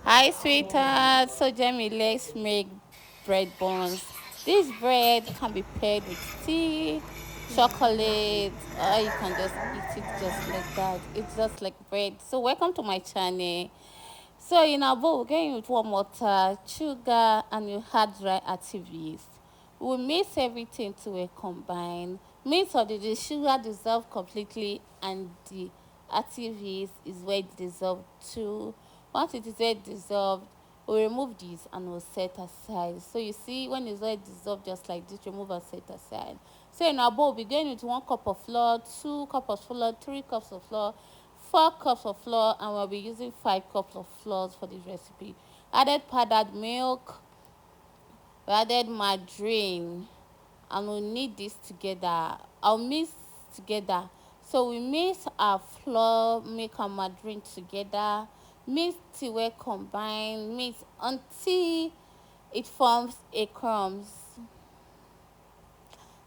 Hi, sweetheart. So, Jamie, let's make bread buns. This bread can be paired with tea, chocolate, or you can just eat it just like that. It's just like bread. So, welcome to my channel. So, in our bowl, we're going with warm water, sugar, and you add dry activities. We mix everything to a combine. Mix of the sugar dissolve completely, and the activities is where it dissolved too. Once it is well dissolved, we remove this and we'll set aside. So you see, when it's well dissolved just like this, remove and set aside. So in our bowl, we're going with 1 cup of flour, 2 cups of flour, 3 cups of flour, 4 cups of flour, and we'll be using 5 cups of flour for this recipe. Added powdered milk, we added margarine, and we'll knead this together. I'll mix together. So we mix our flour, milk, and margarine together. Mix till well combined. Mix until it forms a crumbs.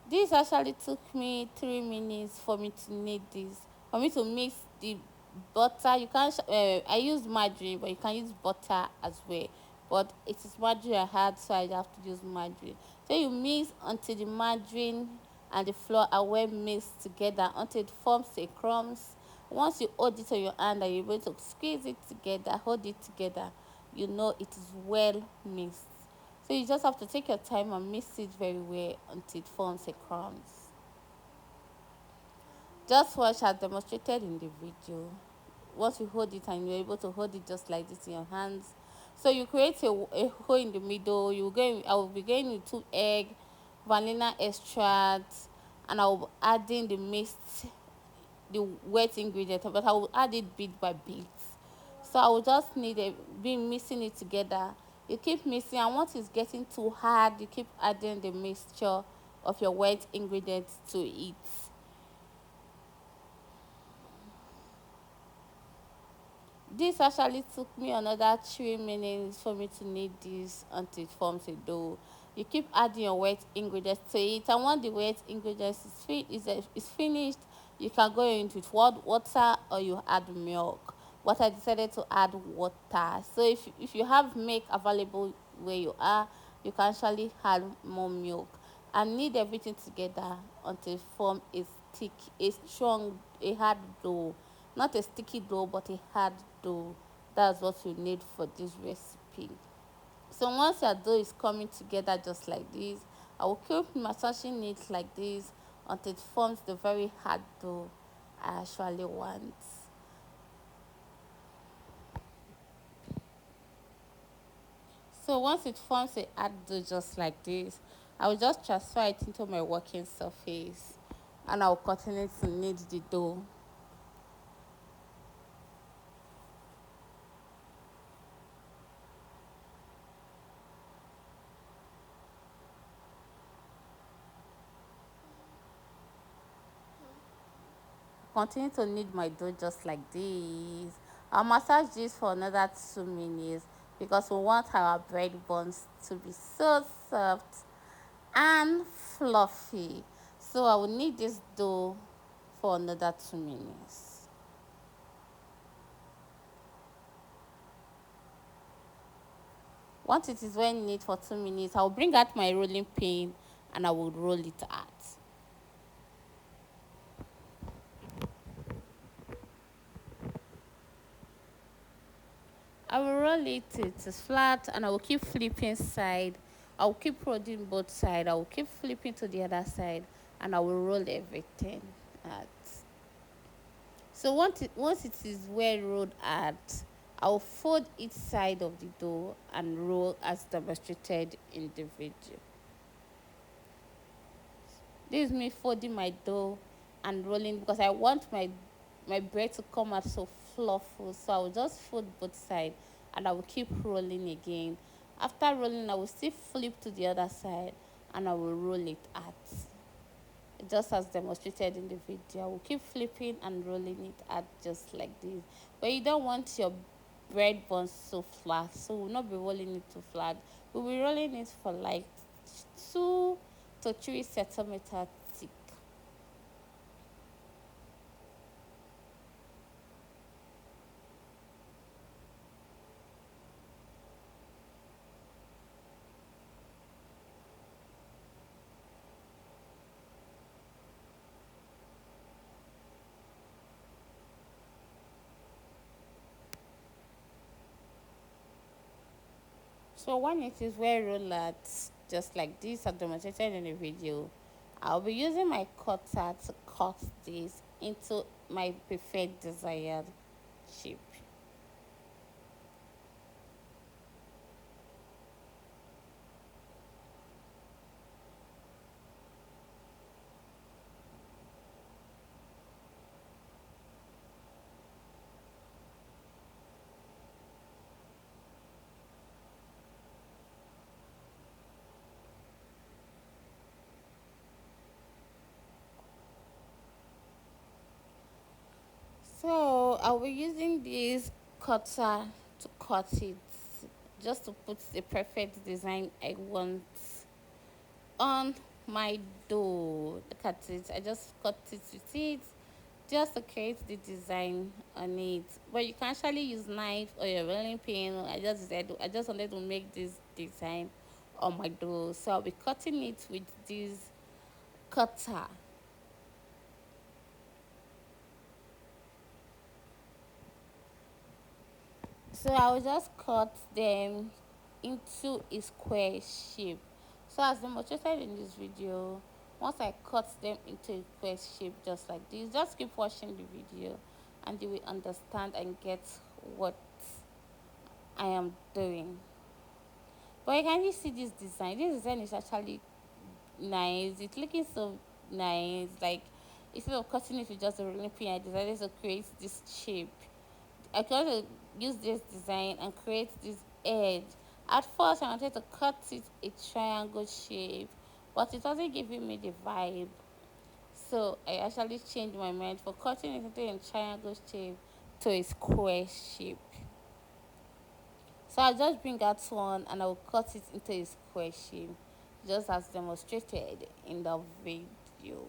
This actually took me 3 minutes for me to knead this. For me to mix the butter. You can I use margarine, but you can use butter as well. But it is margarine I had, so I have to use margarine. So you mix until the margarine and the flour are well mixed together until it forms a crumbs. Once you hold it on your hand and you're able to squeeze it together, hold it together, you know it is well mixed. So you just have to take your time and mix it very well until it forms a crumbs. Just watch as demonstrated in the video. Once you hold it and you're able to hold it just like this in your hands, so you create a hole in the middle. I will be going with 2 egg, vanilla extract, and I will be adding the wet ingredient, but I will add it bit by bit. So I will just be mixing it together. You keep mixing, and once it's getting too hard, you keep adding the mixture of your wet ingredients to it. This actually took me another 3 minutes for me to knead this until it forms a dough. You keep adding your wet ingredients to it, and once the wet ingredients is finished, you can go into with water or you add milk. But I decided to add water. So if you have milk available where you are, you can actually add more milk and knead everything together until it form a thick, a strong, a hard dough. Not a sticky dough, but a hard dough. That's what you need for this recipe. So once your dough is coming together just like this, I will keep massaging it like this until it forms the very hard dough I actually want. So once it forms a hard dough just like this, I will just transfer it into my working surface, and I will continue to knead the dough. Continue to knead my dough just like this. I'll massage this for another 2 minutes because we want our bread buns to be so soft and fluffy. So I will knead this dough for another 2 minutes. Once it is well kneaded for 2 minutes, I will bring out my rolling pin and I will roll it out. I will roll it till it is flat, and I will keep flipping side. I will keep rolling both sides. I will keep flipping to the other side, and I will roll everything out. So once it is well rolled out, I will fold each side of the dough and roll as demonstrated in the video. This is me folding my dough and rolling because I want my bread to come out so fluffy. So I will just fold both sides and I will keep rolling again. After rolling, I will still flip to the other side and I will roll it out. Just as demonstrated in the video, I will keep flipping and rolling it out just like this. But you don't want your bread buns so flat, so we'll not be rolling it too flat. We'll be rolling it for like 2 to 3 centimeters thick. So when it is well rolled out, just like this I demonstrated in the video, I'll be using my cutter to cut this into my preferred desired shape. So I'll be using this cutter to cut it, just to put the perfect design I want on my dough. Look at it. I just cut it with it just to create the design on it. But you can actually use knife or your rolling pin. I just wanted to make this design on my dough. So I'll be cutting it with this cutter. So I will just cut them into a square shape. So as demonstrated in this video, once I cut them into a square shape just like this, just keep watching the video and you will understand and get what I am doing. But you can you see this design? This design is actually nice. It's looking so nice. Like instead of cutting it with just a rolling pin, I decided to create this shape. I could also use this design and create this edge. At first, I wanted to cut it a triangle shape, but it wasn't giving me the vibe. So I actually changed my mind for cutting it into a triangle shape to a square shape. So I'll just bring out one and I'll cut it into a square shape, just as demonstrated in the video.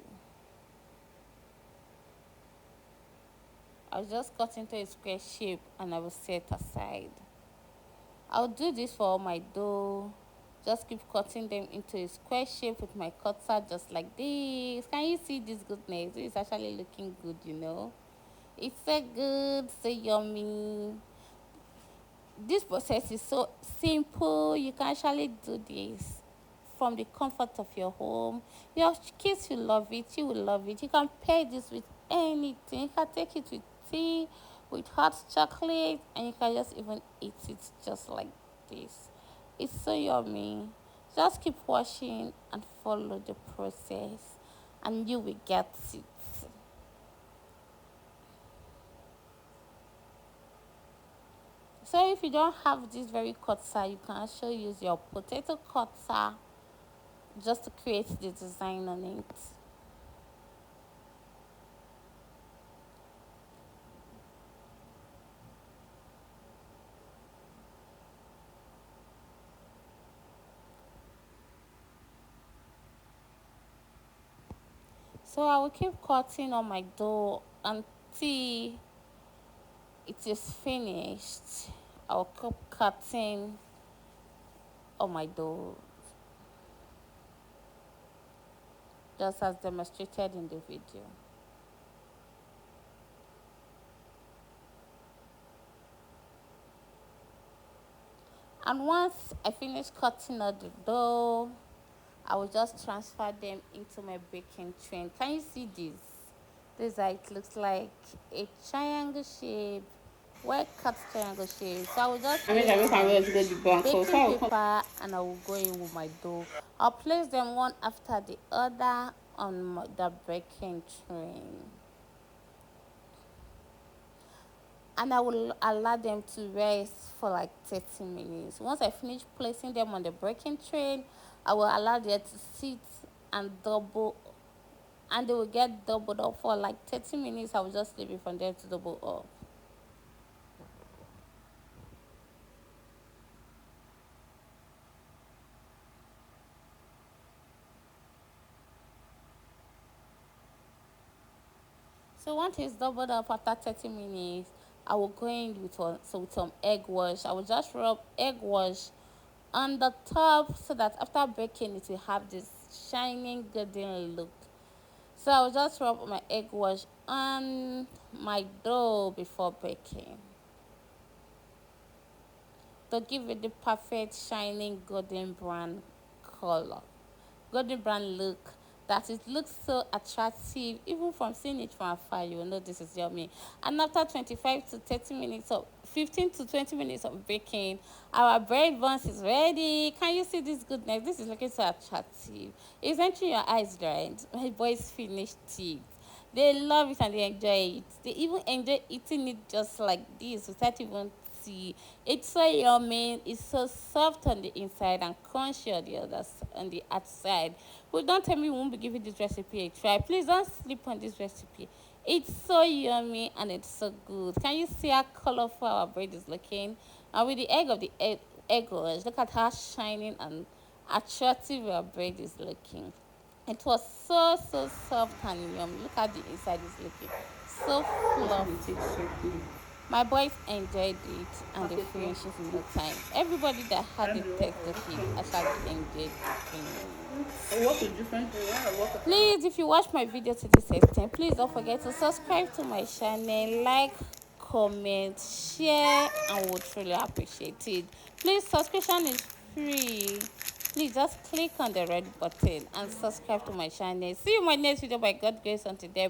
I'll just cut into a square shape and I will set aside. I'll do this for all my dough. Just keep cutting them into a square shape with my cutter just like this. Can you see this goodness? It's actually looking good, you know. It's so good, so yummy. This process is so simple. You can actually do this from the comfort of your home. Your kids will love it. You will love it. You can pair this with anything. You can take it with tea, with hot chocolate, and you can just even eat it just like this. It's so yummy. Just keep watching and follow the process, and you will get it. So if you don't have this very cutter, you can actually use your potato cutter just to create the design on it. So I will keep cutting on my dough until it is finished. I'll keep cutting on my dough just as demonstrated in the video. And once I finish cutting out the dough, I will just transfer them into my baking tray. Can you see this? This is how it looks like, a triangle shape, well cut triangle shape. So I will just use my baking paper and I will go in with my dough. I'll place them one after the other on the baking tray. And I will allow them to rest for like 30 minutes. Once I finish placing them on the baking tray, I will allow them to sit and double, and they will get doubled up for like 30 minutes. I will just leave it for them to double up. So once it's doubled up after 30 minutes, I will go in with some egg wash. I will just rub egg wash on the top so that after baking it will have this shining golden look. So I will just rub my egg wash on my dough before baking. to give it the perfect shining golden brown color, golden brown look, that it looks so attractive. Even from seeing it from afar, you will know this is yummy. And after 25 to 30 minutes of 15 to 20 minutes of baking, our bread buns is ready. Can you see this goodness? This is looking so attractive. It's entering your eyes, right? My boys finished it. They love it and they enjoy it. They even enjoy eating it just like this without even tea. It's so yummy. It's so soft on the inside and crunchy on the on the outside. But don't tell me we won't be giving this recipe a try. Please don't sleep on this recipe. It's so yummy and it's so good. Can you see how colorful our bread is looking? And with the egg of the egg rolls, look at how shining and attractive our bread is looking. It was so soft and yummy. Look at the inside is looking so fluffy. My boys enjoyed it and they finished it in no time. Everybody that had the taste of it actually enjoyed it. Please, if you watch my video to this extent, please don't forget to subscribe to my channel, like, comment, share, and we'll truly appreciate it. Please, subscription is free. Please just click on the red button and subscribe to my channel. See you in my next video by God's grace until then.